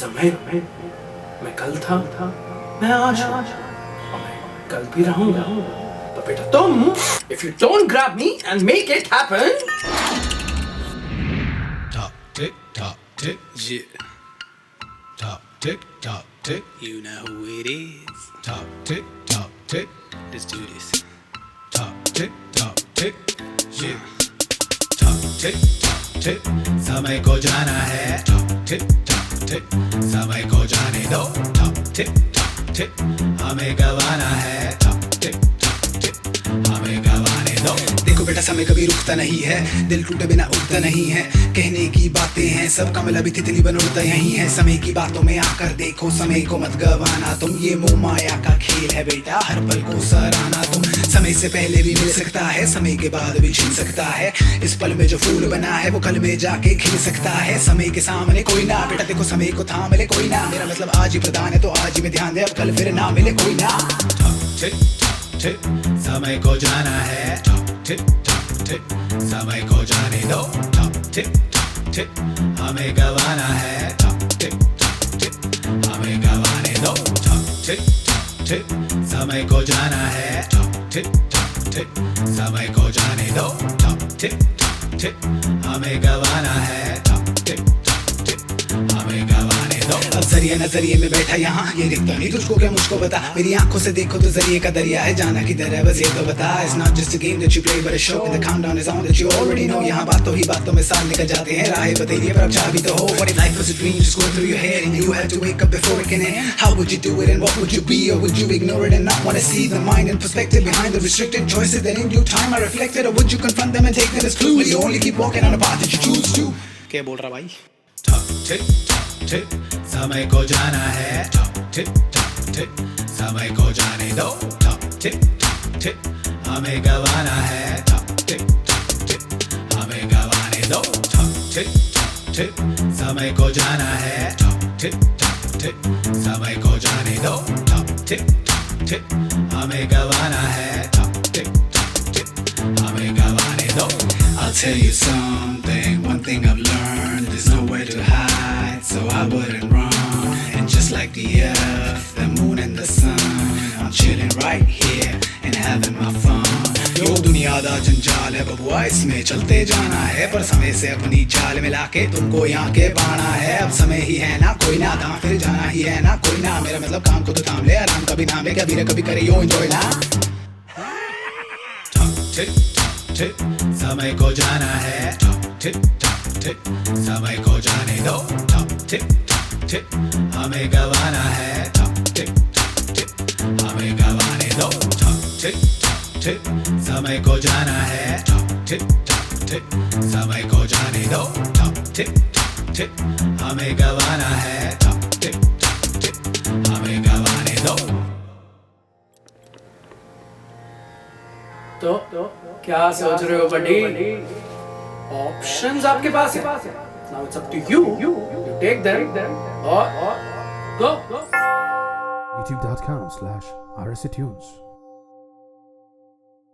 समय मैं कल था, मैं आज हूं और मैं कल भी रहूंगा। तो बेटा तुम, if you don't grab me and make it happen, Top tick, yeah. Top tick, You know who it is. top tick, Let's do this. top tick, yeah. Top tick, समय को जाना है। Top tick, समय को जाने दो। Top tick, हमें गवाना है। Top tick, हमें गवाने दो। देखो बेटा समय कभी रुकता नहीं है, दिल टूटे बिना उठता नहीं है। कहने की बातें हैं सबका मिला भी तितली बन उड़ता यही है। समय की बातों में आकर देखो, समय को मत गवाना तुम, ये मोह माया का खेल है बेटा, हर पल को सराहना तुम। समय से पहले भी मिल सकता है, समय के बाद भी छिन सकता है। इस पल में जो फूल बना है वो कल में जाके खिल सकता है। समय के सामने कोई ना बेटा, देखो समय को थाम ले कोई ना। मेरा मतलब आज ही प्रदान है तो आज ही में ध्यान दे, अब कल फिर ना मिले कोई ना। Top tick, समय को जाना है। Top tick, समय को जाने दो। Top tick, हमें गवाना है। Top tick, हमें गवाने दो। Top tick, समय को जाना है। Top tick, समय को जाने दो। Top tick, हमें गवाना है। Top tick, हमें गवाने दो। अब जरिए नजरिए में बैठा यहाँ, ये दिखता नहीं तुझको क्या मुझको बता। मेरी आंखों से देखो तो जरिए का दरिया है, जाना किधर है बस ये तो बता। It's not just a game that you play but a show, and the countdown is on that you already know। यहाँ बातों ही बातों में साल निकल जाते हैं, राहें बतेरी पर अब चाबी तो हो। What if life was a dream just going through your head and you had to wake up before it can end? How would you do it and what would you be, or would you ignore it and not want to see the mind and perspective behind the restricted choices that in due time are reflected, or would you confront them and take them as clues? Will you only keep walking on a path that you choose to? क्या बोल रहा भाई? Top tick, समय को जाना है। Top tick, समय को जाने दो। Top tick, हमें गवाना है। Top tick, हमें गवाने दो। Top tick, समय को जाना है। Top tick, समय को जाने दो। Top tick, हमें गवाना है। Top tick, हमें गवाने दो। I'll tell you something, one thing I've learned, there's nowhere to hide, so I wouldn't run. And just like the earth, the moon and the sun, I'm chilling right here and having my fun. यो दुनिया दा जंजाल है बबुआ, इसमें चलते जाना है, पर समय से अपनी चाल मिला के तुमको यहाँ के पाना है। अब समय ही है ना कोई ना था, फिर जाना ही है ना कोई ना। मेरा मतलब काम को तो थाम ले, आराम कभी नाम ले, कभी कभी करे यो एंजॉय ना। Top tick, समय को जाना है। Top tick, समय को जाने दो। Top tick, हमें गवाना है। Top tick, हमें गवाने दो। Top tick, समय को जाना है। Top tick, समय को जाने दो। Top tick, हमें गवाना है। Top tick, हमें गवाने दो। तो क्या सोच रहे हो बड़ी? ऑप्शंस आपके पास है, now it's up to you, you take them और go. youtube.com/RSA Tunes